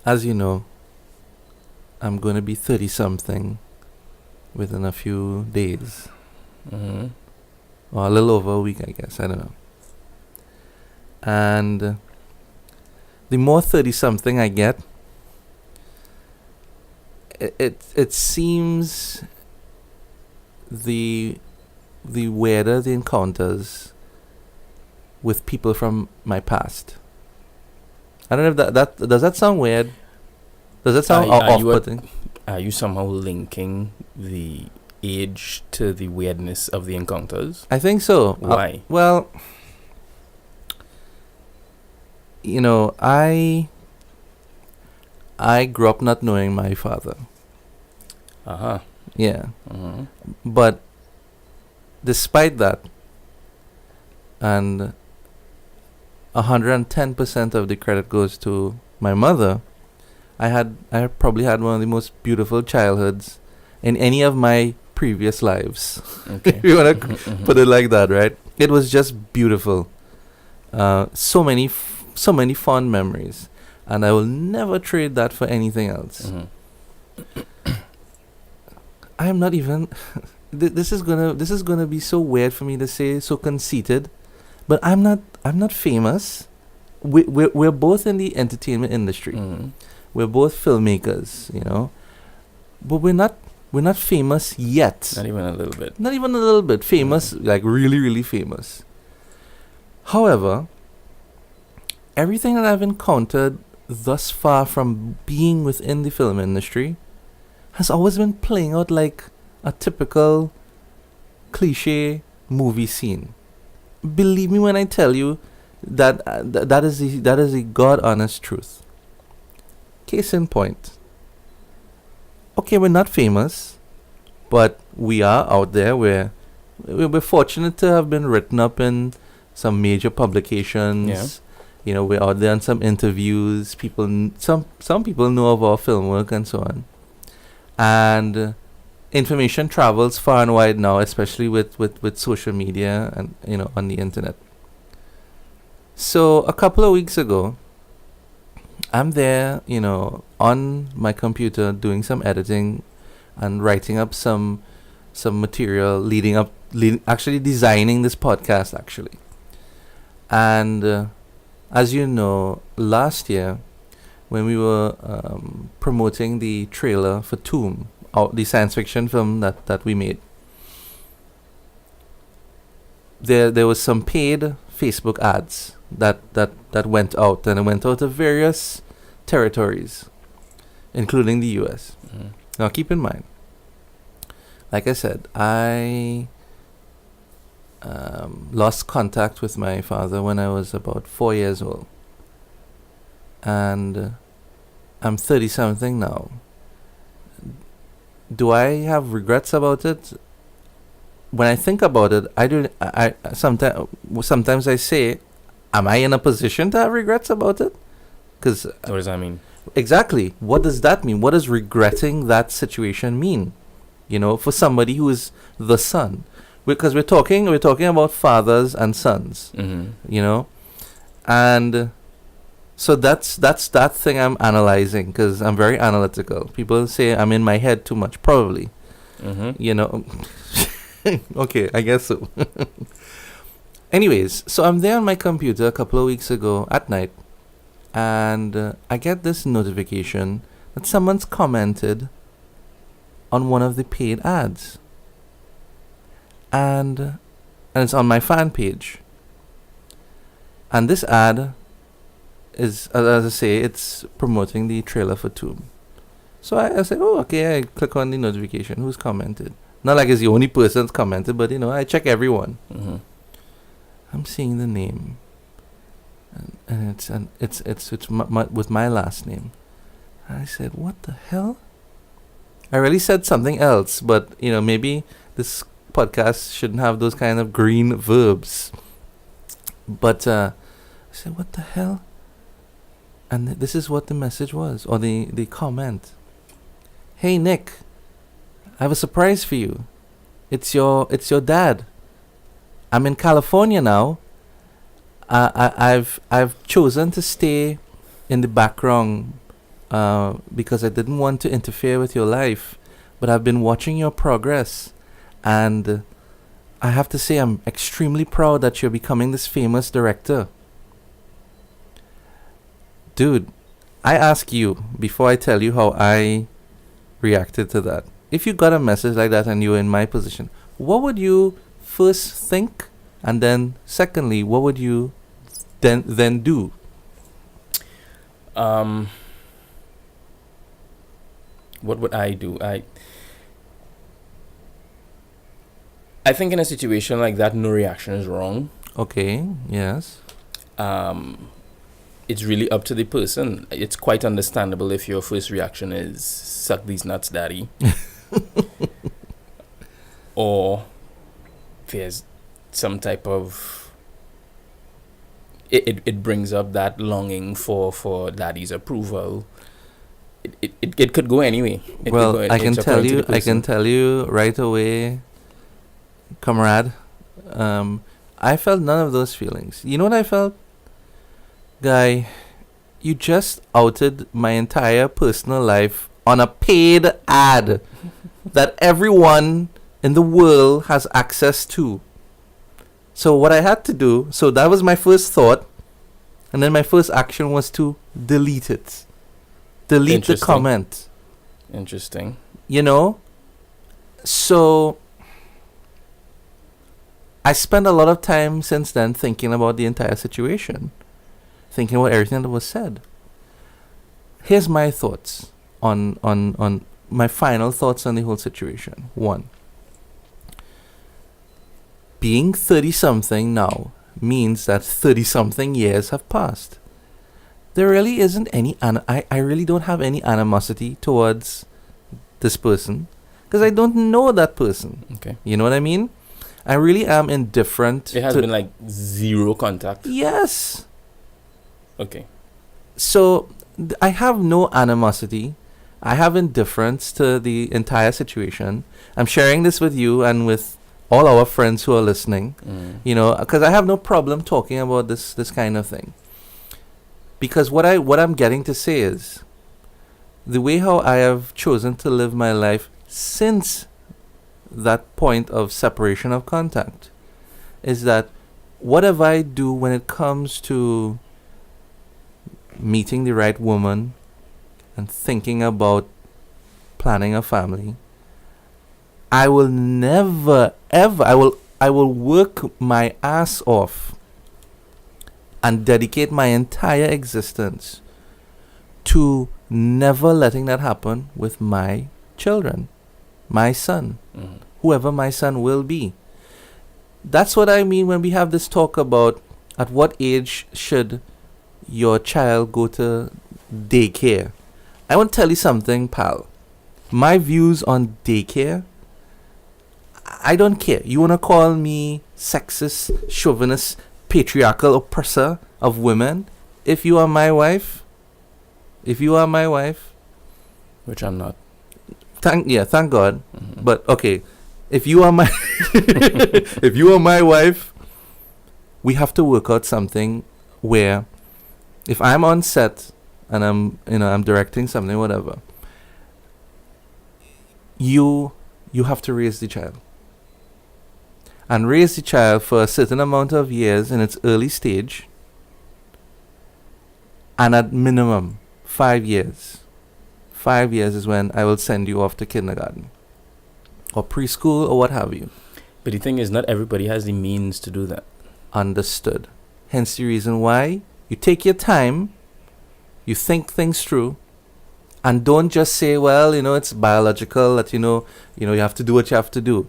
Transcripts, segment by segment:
as you know, I'm going to be 30 something within a few days. Mm-hmm. Or a little over a week, I guess. I don't know. And the more 30 something I get, it seems the weirder the encounters with people from my past. I don't know if that does that sound weird? Does that sound off-putting? Are you somehow linking the age to the weirdness of the encounters? I think so. Why? Well, I grew up not knowing my father. Uh-huh. Yeah. Mm-hmm. But despite that, and 110% of the credit goes to my mother, I probably had one of the most beautiful childhoods in any of my previous lives. Okay. If you want to put it like that, right? It was just beautiful. So many fond memories, and I will never trade that for anything else. Mm-hmm. I am not even. This is gonna be so weird for me to say, so conceited, but I'm not famous. We're both in the entertainment industry. Mm-hmm. We're both filmmakers, but we're not famous yet. Not even a little bit. Not even a little bit famous, like really, really famous. However, everything that I've encountered thus far from being within the film industry has always been playing out like a typical cliche movie scene. Believe me when I tell you that that is the God honest truth. Case in point. Okay, we're not famous, but we are out there. We're fortunate to have been written up in some major publications. Yeah. We're out there in some interviews. Some people know of our film work and so on. And information travels far and wide now, especially with social media and on the internet. So a couple of weeks ago, I'm there, on my computer doing some editing and writing up some material actually designing this podcast actually. And as you know, last year when we were promoting the trailer for Tomb, the science fiction film that we made, there was some paid Facebook ads that went out, and it went out to various territories, including the US. Mm-hmm. Now keep in mind, like I said, I lost contact with my father when I was about 4 years old. And I'm 30 something now. Do I have regrets about it? When I think about it, I sometimes I say, am I in a position to have regrets about it? Because what does that mean? Exactly. What does that mean? What does regretting that situation mean? For somebody who is the son, because we're talking about fathers and sons. Mm-hmm. And so that's that thing I'm analyzing, because I'm very analytical. People say I'm in my head too much, probably. Mm-hmm. Okay, I guess so. Anyways, so I'm there on my computer a couple of weeks ago at night, and I get this notification that someone's commented on one of the paid ads. And it's on my fan page. And this ad is, as I say, it's promoting the trailer for Tomb. So I say, oh, okay, I click on the notification. Who's commented? Not like it's the only person that's commented, but, I check everyone. Mm-hmm. I'm seeing the name. And it's with my last name. And I said, what the hell? I really said something else, but, maybe this podcast shouldn't have those kind of green verbs. But I said, what the hell? And this is what the message was, or the comment. Hey Nick, I have a surprise for you. It's your dad. I'm in California now. I've chosen to stay in the background because I didn't want to interfere with your life, but I've been watching your progress, and I have to say I'm extremely proud that you're becoming this famous director. Dude, I ask you, before I tell you how I reacted to that, if you got a message like that and you were in my position, what would you first think? And then secondly, what would you then do? What would I do? I think in a situation like that, no reaction is wrong. Okay, yes. It's really up to the person. It's quite understandable if your first reaction is suck these nuts, daddy. Or there's some type of it brings up that longing for daddy's approval. It could go anyway. Well, I can tell you right away, comrade, I felt none of those feelings. You know what I felt? Guy, you just outed my entire personal life on a paid ad that everyone in the world has access to. So what I had to do, so that was my first thought, and then my first action was to delete it. Delete the comment. Interesting. You know? So I spent a lot of time since then thinking about the entire situation. Thinking about everything that was said. Here's my thoughts on my final thoughts on the whole situation. 1. Being 30-something now means that 30-something years have passed. There really isn't any... I really don't have any animosity towards this person, because I don't know that person. Okay. You know what I mean? I really am indifferent. It has been like zero contact. Yes. Okay. So I have no animosity. I have indifference to the entire situation. I'm sharing this with you and with all our friends who are listening. You know, because I have no problem talking about this kind of thing. Because what I'm getting to say is, the way how I have chosen to live my life since that point of separation of contact is that whatever I do when it comes to meeting the right woman and thinking about planning a family, I will never ever I will work my ass off and dedicate my entire existence to never letting that happen with my children, my son, whoever my son will be. That's what I mean when we have this talk about at what age should your child go to daycare. I want to tell you something, pal. My views on daycare, I don't care. You want to call me sexist, chauvinist, patriarchal oppressor of women? If you are my wife, which I'm not. Thank God. But okay, if you are my if you are my wife, we have to work out something where if I'm on set and I'm directing something, whatever, you have to raise the child. And raise the child for a certain amount of years in its early stage, and at minimum 5 years. 5 years is when I will send you off to kindergarten or preschool or what have you. But the thing is, not everybody has the means to do that. Understood. Hence the reason why you take your time, you think things through, and don't just say, well, it's biological, that you have to do what you have to do.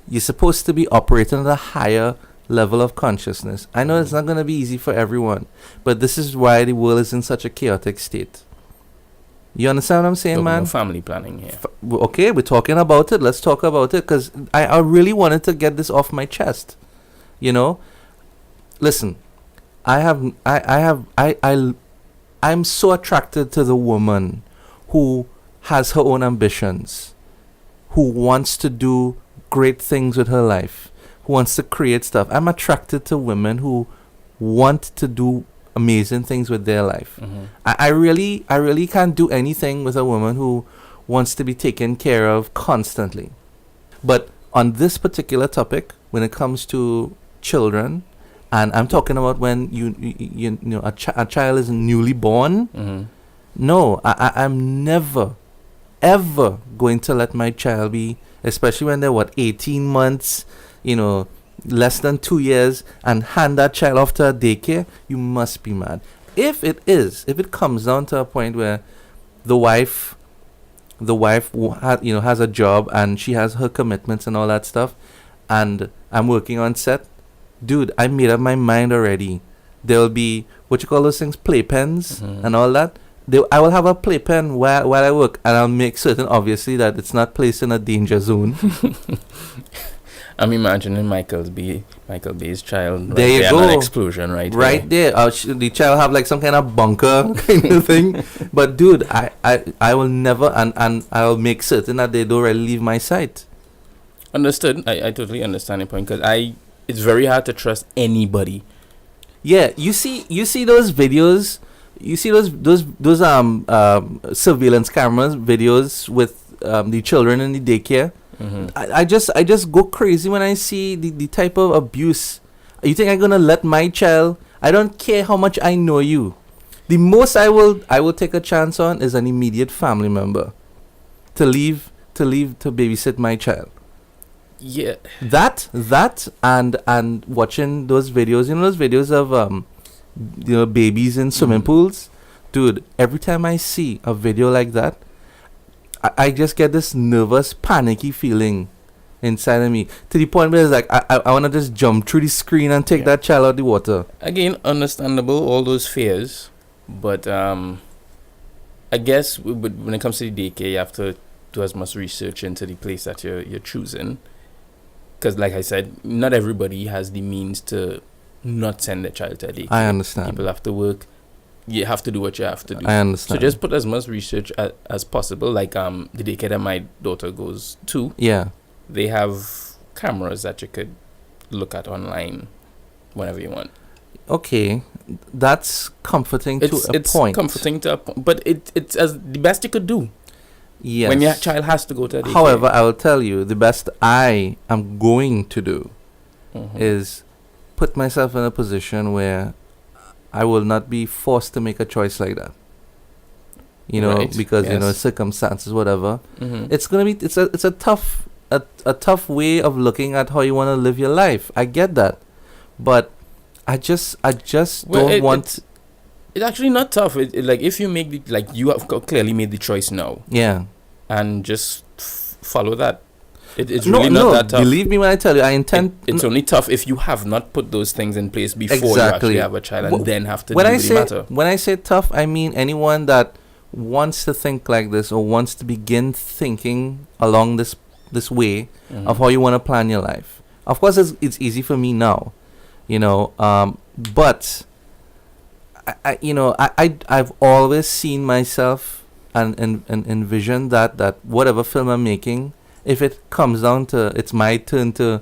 You're supposed to be operating at a higher level of consciousness. I know it's not going to be easy for everyone, but this is why the world is in such a chaotic state. You understand what I'm saying, man? Family planning here. Okay, we're talking about it. Let's talk about it, because I really wanted to get this off my chest. Listen, I'm so attracted to the woman who has her own ambitions, who wants to do great things with her life, who wants to create stuff. I'm attracted to women who want to do amazing things with their life. Mm-hmm. I really can't do anything with a woman who wants to be taken care of constantly. But on this particular topic, when it comes to children, and I'm talking about when you know a child is newly born. Mm-hmm. No, I'm never ever going to let my child be, especially when they're 18 months, less than 2 years, and hand that child off to a daycare. You must be mad. If it comes down to a point where the wife has a job and she has her commitments and all that stuff, and I'm working on set, dude, I made up my mind already. There'll be what you call those things, playpens, Mm-hmm. and all that. I will have a playpen while I work, and I'll make certain, obviously, that it's not placed in a danger zone. I'm imagining Michael Bay's child. There you at go. An explosion right there. The child have like some kind of bunker kind of thing. But dude, I will never, and I'll make certain that they don't really leave my sight. Understood. I totally understand your point, because it's very hard to trust anybody. Yeah, you see those videos. You see those surveillance cameras videos with the children in the daycare. Mm-hmm. I just go crazy when I see the type of abuse. You think I'm gonna let my child? I don't care how much I know you. The most I will take a chance on is an immediate family member to babysit my child. Yeah. That and watching those videos, those videos of babies in swimming pools, dude. Every time I see a video like that, I just get this nervous, panicky feeling inside of me, to the point where it's like I want to just jump through the screen and take that child out of the water. Again, understandable, all those fears, but I guess when it comes to the daycare, you have to do as much research into the place that you're choosing, because like I said, not everybody has the means to not send their child to a daycare. I understand. People have to work. You have to do what you have to do. I understand. So just put as much research as possible. Like the daycare that my daughter goes to, Yeah. they have cameras that you could look at online whenever you want. Okay, that's comforting to a point. It's comforting to a point, but it's as the best you could do. Yes. When your child has to go to a daycare. However, I will tell you, the best I am going to do is put myself in a position where I will not be forced to make a choice like that. Right, because yes. Circumstances, whatever. Mm-hmm. It's gonna be it's a tough way of looking at how you want to live your life. I get that, but I just don't want. It's actually not tough. Like if you make you have clearly made the choice now. Yeah. And just follow that. It's really not that tough. Believe me when I tell you, I intend. It's only tough if you have not put those things in place before you actually have a child, and then have to deal with the matter. When I say tough, I mean anyone that wants to think like this or wants to begin thinking along this way of how you want to plan your life. Of course, it's easy for me now, but I've always seen myself and envisioned that whatever film I'm making, if it comes down to it's my turn to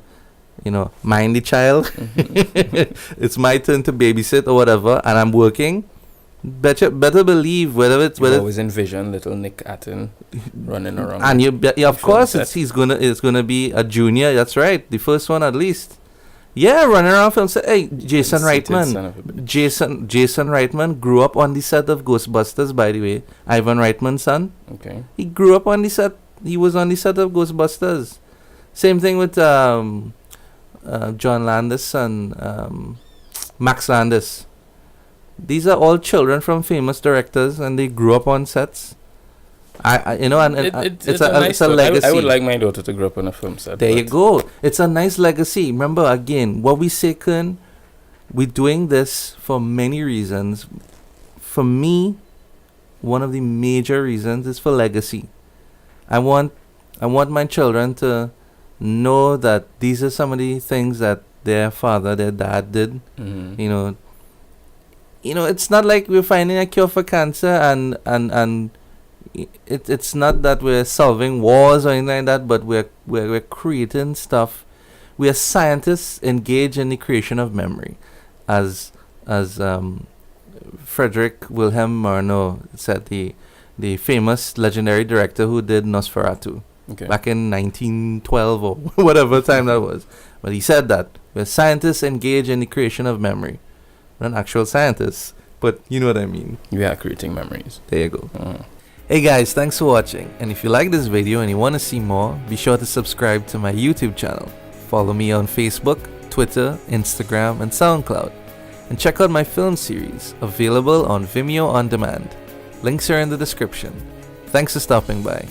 mind the child, it's my turn to babysit or whatever, and I'm working, better believe whether always envision little Nick Attin running around, and of course it's gonna be a junior. That's right, the first one at least. Yeah, running around film set. Hey, Jason Reitman grew up on the set of Ghostbusters, by the way. Ivan Reitman's son. Okay. He grew up on the set. He was on the set of Ghostbusters. Same thing with John Landis and Max Landis. These are all children from famous directors, and they grew up on sets. It's a legacy. I would like my daughter to grow up on a film set. There you go. It's a nice legacy. Remember, again, what we say, Kearn, we're doing this for many reasons. For me, one of the major reasons is for legacy. I want my children to know that these are some of the things that their father, their dad did. Mm-hmm. It's not like we're finding a cure for cancer and it's not that we're solving wars or anything like that, but we're creating stuff. We are scientists engaged in the creation of memory, as Frederick Wilhelm Murnau said, the famous legendary director who did Nosferatu back in 1912 or whatever time that was. But he said that we're scientists engaged in the creation of memory. We're not actual scientists, but you know what I mean. We are creating memories. There you go. Hey guys, thanks for watching. And if you like this video and you want to see more, be sure to subscribe to my YouTube channel. Follow me on Facebook, Twitter, Instagram, and SoundCloud. And check out my film series, available on Vimeo On Demand. Links are in the description. Thanks for stopping by.